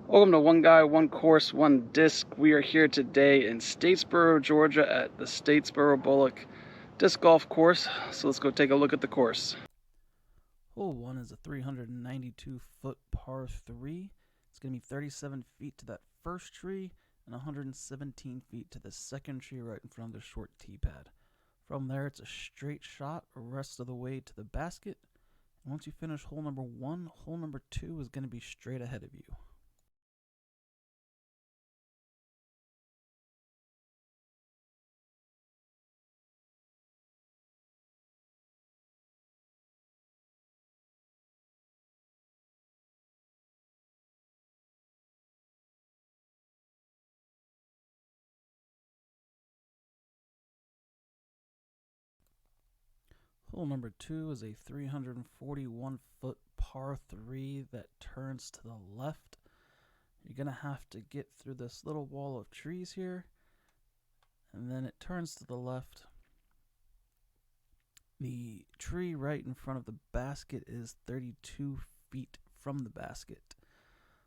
Welcome to One Guy, One Course, One Disc. We are here today in Statesboro, Georgia at the Statesboro-Bulloch Disc Golf Course. So let's go take a look at the course. Hole 1 is a 392-foot par 3. It's going to be 37 feet to that first tree and 117 feet to the second tree right in front of the short tee pad. From there, it's a straight shot the rest of the way to the basket. And once you finish hole number 1, hole number 2 is going to be straight ahead of you. Hole number 2 is a 341-foot par 3 that turns to the left. You're going to have to get through this little wall of trees here, and then it turns to the left. The tree right in front of the basket is 32 feet from the basket.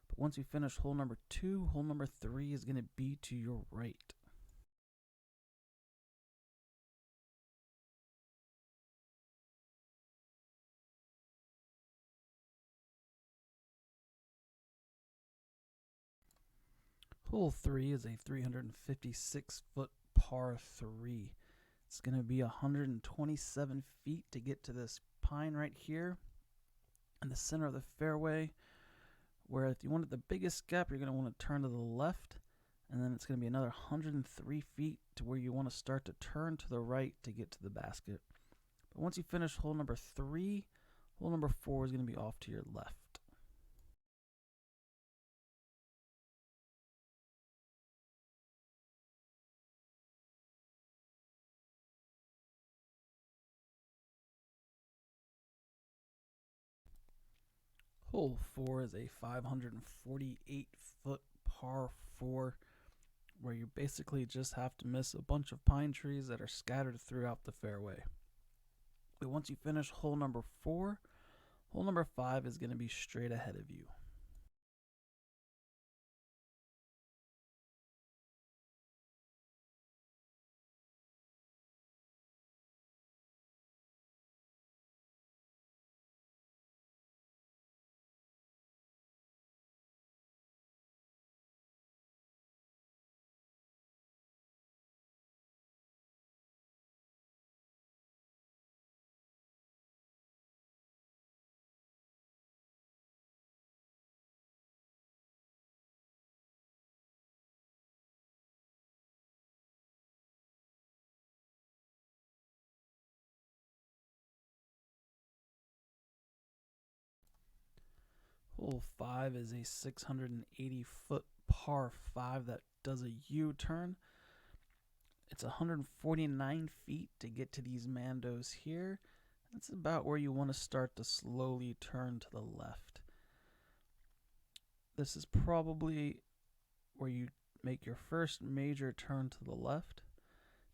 But once you finish hole number 2, hole number 3 is going to be to your right. Hole 3 is a 356-foot par 3. It's going to be 127 feet to get to this pine right here in the center of the fairway, where if you wanted the biggest gap, you're going to want to turn to the left, and then it's going to be another 103 feet to where you want to start to turn to the right to get to the basket. But once you finish hole number 3, hole number 4 is going to be off to your left. Hole 4 is a 548-foot par 4 where you basically just have to miss a bunch of pine trees that are scattered throughout the fairway. But once you finish hole number 4, hole number 5 is going to be straight ahead of you. Hole 5 is a 680-foot par 5 that does a U-turn. It's 149 feet to get to these Mandos here. That's about where you want to start to slowly turn to the left. This is probably where you make your first major turn to the left.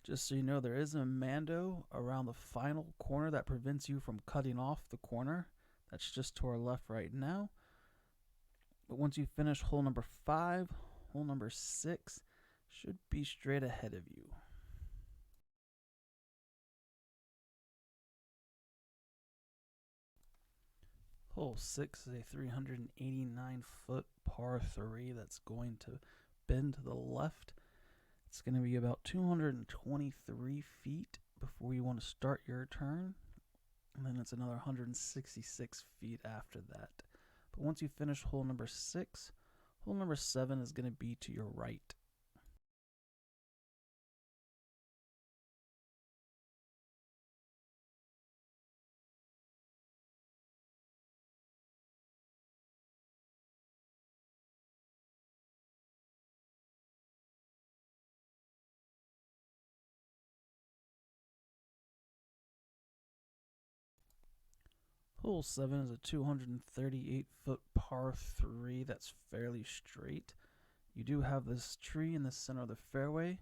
Just so you know, there is a Mando around the final corner that prevents you from cutting off the corner. That's just to our left right now. But once you finish hole number 5, hole number 6 should be straight ahead of you. Hole 6 is a 389-foot par 3 that's going to bend to the left. It's going to be about 223 feet before you want to start your turn, and then it's another 166 feet after that. But once you finish hole number 6, hole number 7 is going to be to your right. Hole 7 is a 238-foot par 3 that's fairly straight. You do have this tree in the center of the fairway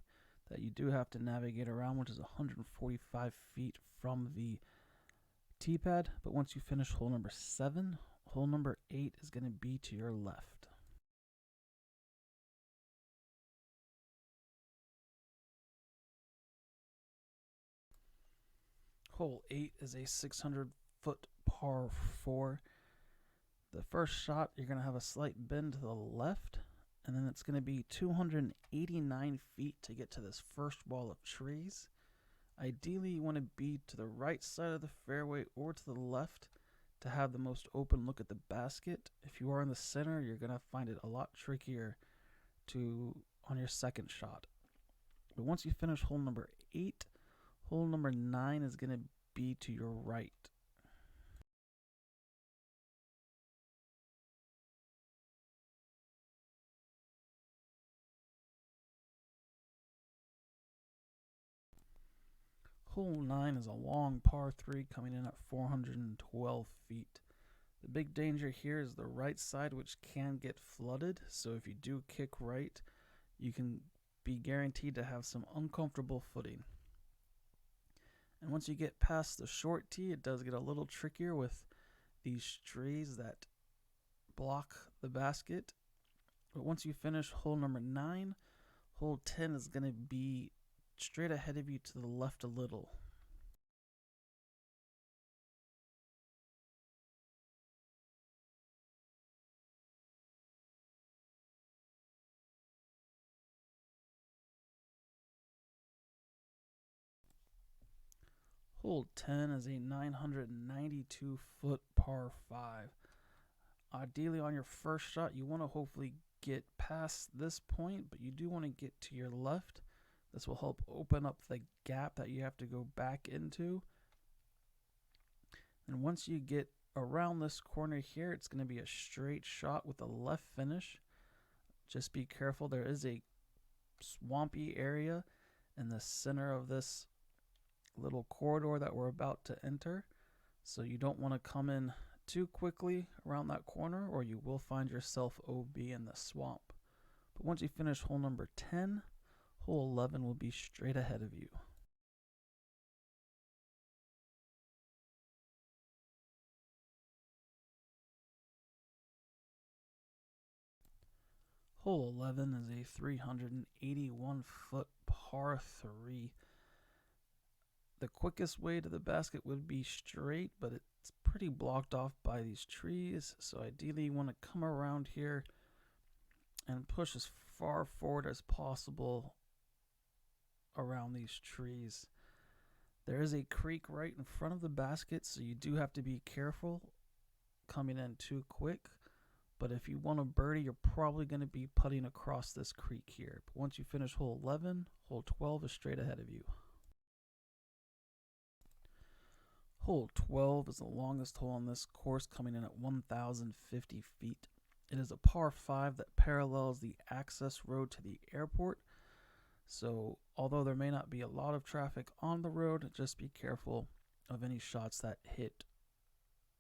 that you do have to navigate around, which is 145 feet from the tee pad. But once you finish hole number 7, hole number 8 is going to be to your left. Hole 8 is a 600-foot par 4. The first shot, you're going to have a slight bend to the left, and then it's going to be 289 feet to get to this first wall of trees. Ideally, you want to be to the right side of the fairway or to the left to have the most open look at the basket. If you are in the center, you're going to find it a lot trickier on your second shot. But once you finish hole number 8, hole number 9 is going to be to your right. Hole 9 is a long par 3 coming in at 412 feet. The big danger here is the right side, which can get flooded, so if you do kick right, you can be guaranteed to have some uncomfortable footing. And once you get past the short tee, it does get a little trickier with these trees that block the basket. But once you finish hole number 9, hole 10 is going to be straight ahead of you to the left a little. Hole 10 is a 992-foot par 5. Ideally, on your first shot, you want to hopefully get past this point, but you do want to get to your left. This will help open up the gap that you have to go back into. And once you get around this corner here, it's going to be a straight shot with a left finish. Just be careful. There is a swampy area in the center of this little corridor that we're about to enter. So you don't want to come in too quickly around that corner, or you will find yourself OB in the swamp. But once you finish hole number 10, hole 11 will be straight ahead of you. Hole 11 is a 381-foot par 3. The quickest way to the basket would be straight, but it's pretty blocked off by these trees. So ideally you want to come around here and push as far forward as possible around these trees. There is a creek right in front of the basket, so you do have to be careful coming in too quick. But if you want a birdie, you're probably going to be putting across this creek here. But once you finish hole 11, hole 12 is straight ahead of you. Hole 12 is the longest hole on this course, coming in at 1,050 feet. It is a par 5 that parallels the access road to the airport. So although there may not be a lot of traffic on the road, just be careful of any shots that hit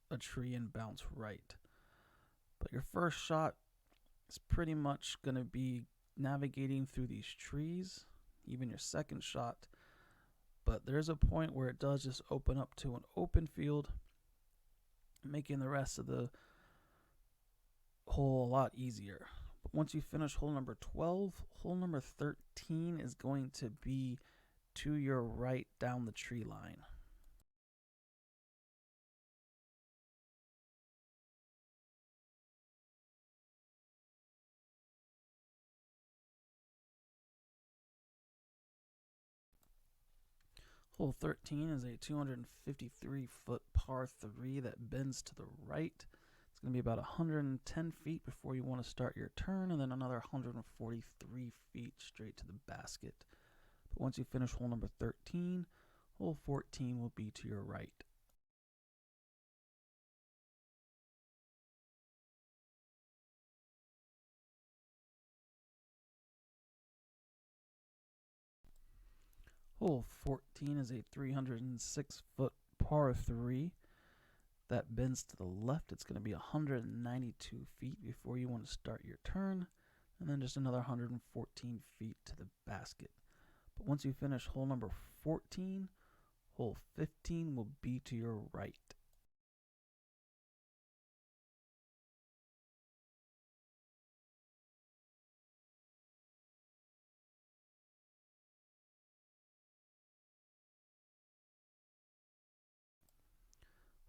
a tree and bounce right. But your first shot is pretty much going to be navigating through these trees, even your second shot. But there's a point where it does just open up to an open field, making the rest of the hole a lot easier. But once you finish hole number 12, hole number 13 is going to be to your right down the tree line. Hole 13 is a 253-foot par 3 that bends to the right. It's going to be about 110 feet before you want to start your turn, and then another 143 feet straight to the basket. But once you finish hole number 13, hole 14 will be to your right. Hole 14 is a 306-foot par 3 that bends to the left. It's going to be 192 feet before you want to start your turn, and then just another 114 feet to the basket. But once you finish hole number 14, hole 15 will be to your right.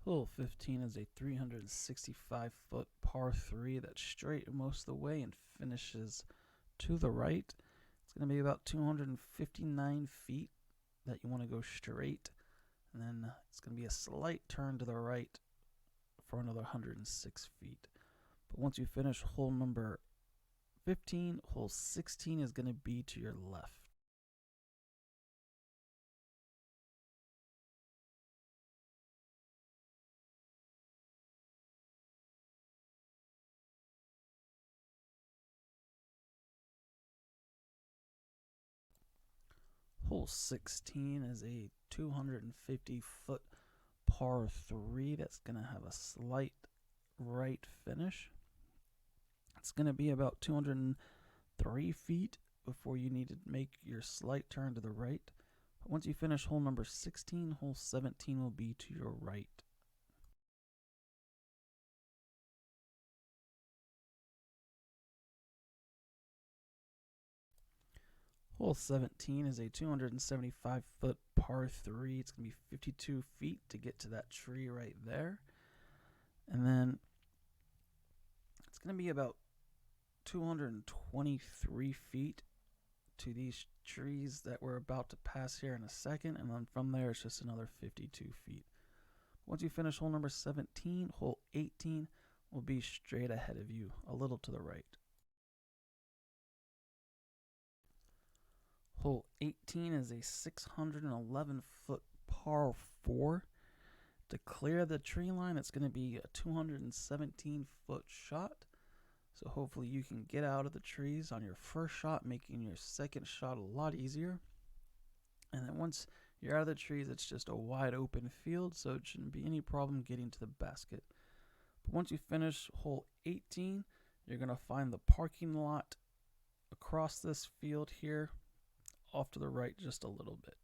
Hole 15 is a 365-foot par 3 that's straight most of the way and finishes to the right. It's going to be about 259 feet that you want to go straight, and then it's going to be a slight turn to the right for another 106 feet. But once you finish hole number 15, hole 16 is going to be to your left. Hole 16 is a 250-foot par 3 that's going to have a slight right finish. It's going to be about 203 feet before you need to make your slight turn to the right. But once you finish hole number 16, hole 17 will be to your right. Hole 17 is a 275-foot par 3. It's going to be 52 feet to get to that tree right there. And then it's going to be about 223 feet to these trees that we're about to pass here in a second. And then from there, it's just another 52 feet. Once you finish hole number 17, hole 18 will be straight ahead of you, a little to the right. Hole 18 is a 611-foot par 4. To clear the tree line, it's going to be a 217-foot shot. So hopefully you can get out of the trees on your first shot, making your second shot a lot easier. And then once you're out of the trees, it's just a wide open field, so it shouldn't be any problem getting to the basket. But once you finish hole 18, you're going to find the parking lot across this field here, off to the right just a little bit.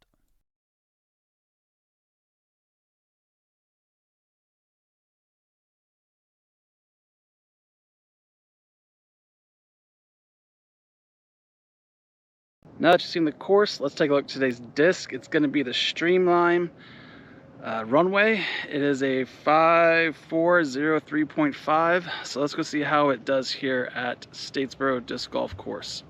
Now that you've seen the course, let's take a look at today's disc. It's going to be the Streamline Runway. It is a 5403.5. So let's go see how it does here at Statesboro Disc Golf Course.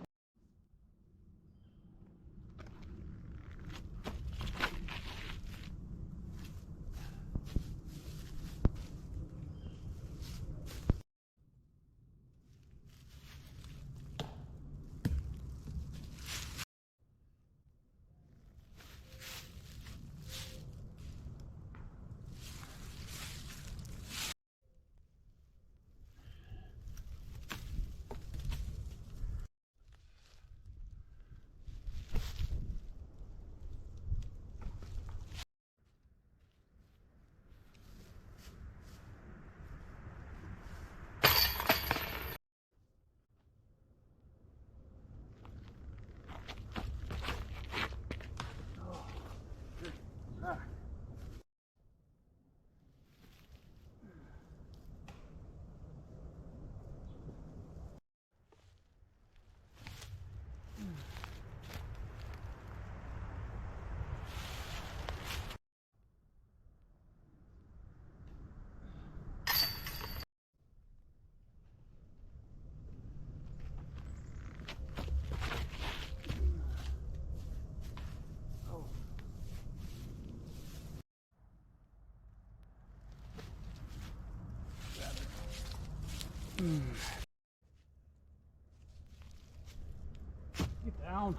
Get down.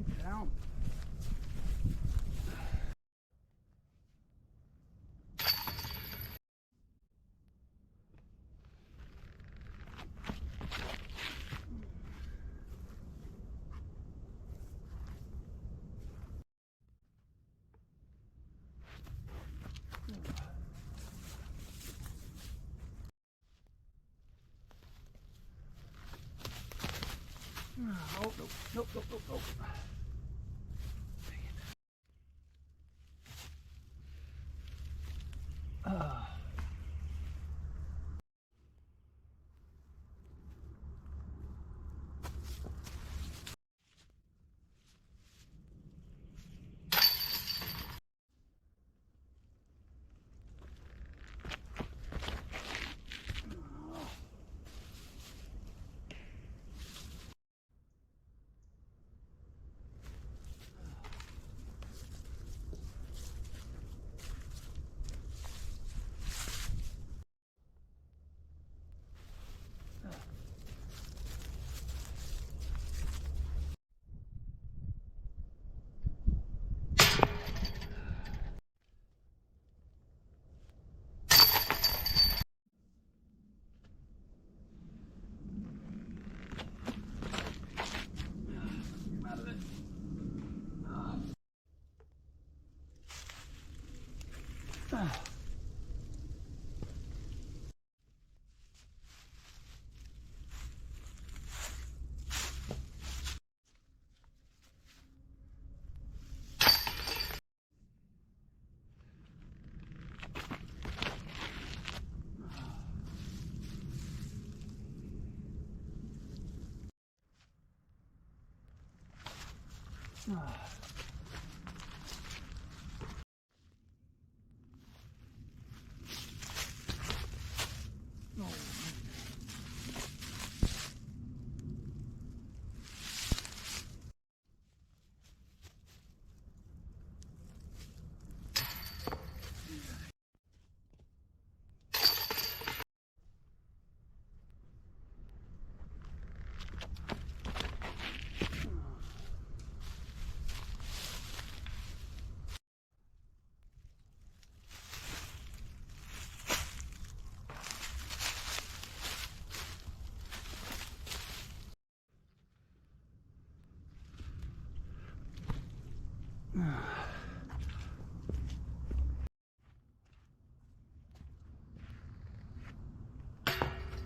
Get down. Oh, nope, nope, nope, nope, nope. Dang it. I'm out of it.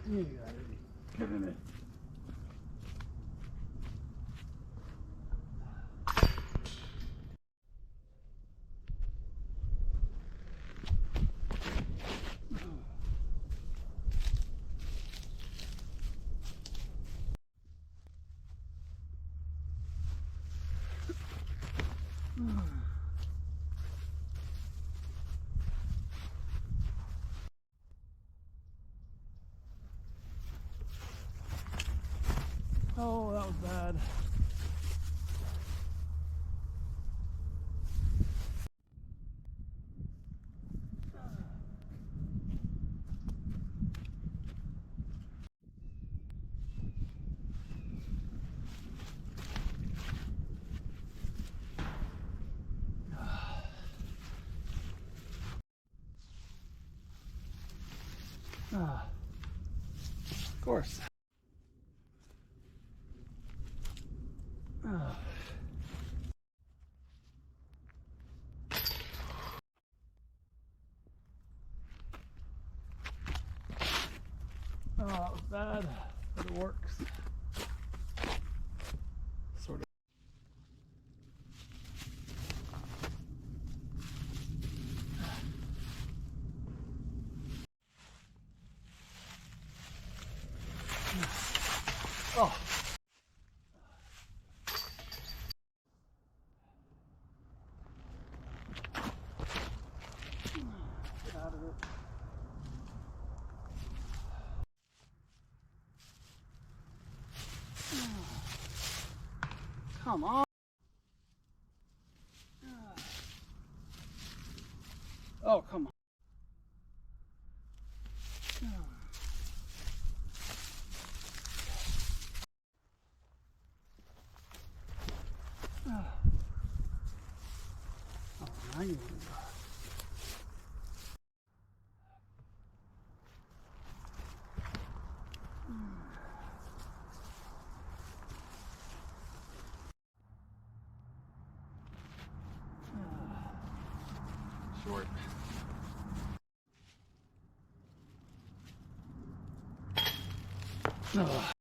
You got it. Get in it. Oh, that was bad. Of course. Oh, that was bad, but it works. Sort of. Oh. Get out of it. Come on. Oh, come on. Oh, now you short. Oh.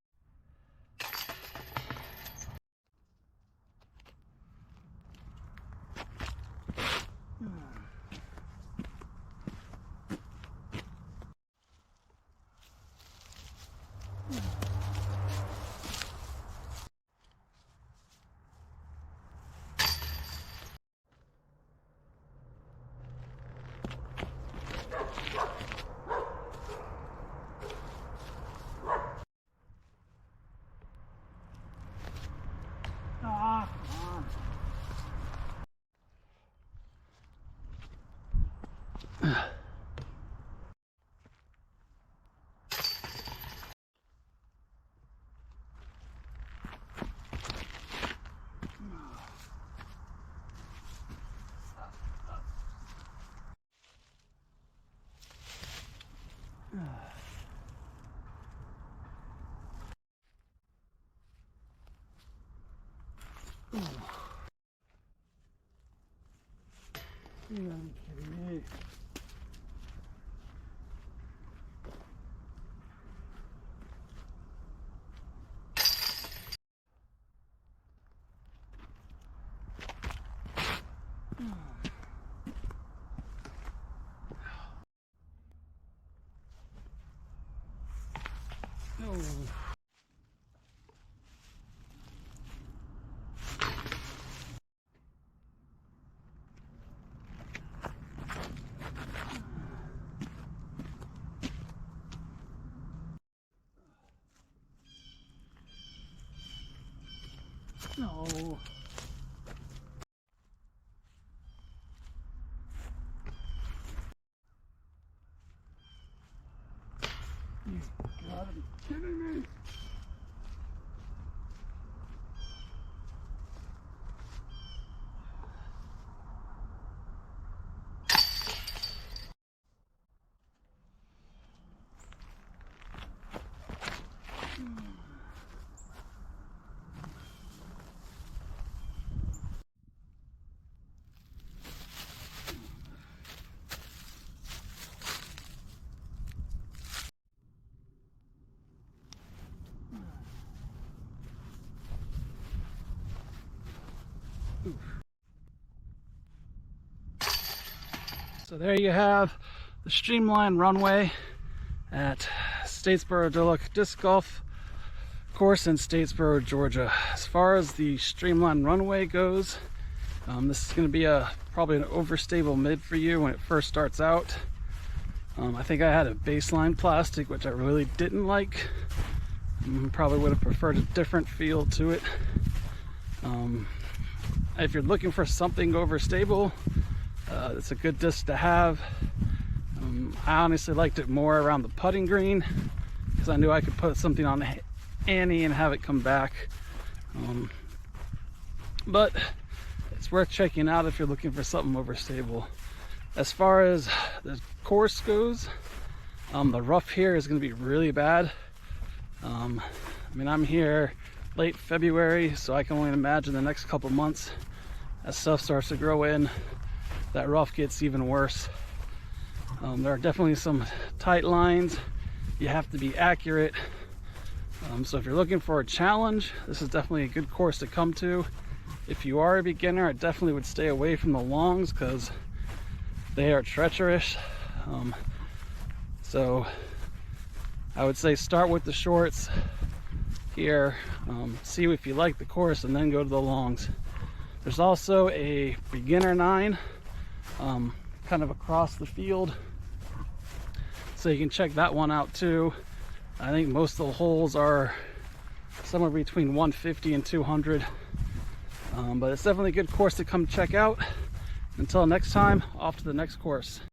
You're kidding me. No. You gotta be kidding me. So there you have the Streamline Runway at Statesboro-Bulloch Disc Golf Course in Statesboro, Georgia. As far as the Streamline Runway goes, this is going to be probably an overstable mid for you when it first starts out. I think I had a baseline plastic, which I really didn't like. Probably would have preferred a different feel to it. If you're looking for something overstable, it's a good disc to have. I honestly liked it more around the putting green because I knew I could put something on the Annie and have it come back. But it's worth checking out if you're looking for something overstable. As far as the course goes, the rough here is going to be really bad. I mean, I'm here late February, so I can only imagine the next couple months as stuff starts to grow in, that rough gets even worse. There are definitely some tight lines. You have to be accurate. So if you're looking for a challenge, this is definitely a good course to come to. If you are a beginner, I definitely would stay away from the longs because they are treacherous. So I would say start with the shorts here, see if you like the course, and then go to the longs. There's also a beginner 9 kind of across the field, so you can check that one out too. I think most of the holes are somewhere between 150 and 200, but it's definitely a good course to come check out. Until next time, off to the next course.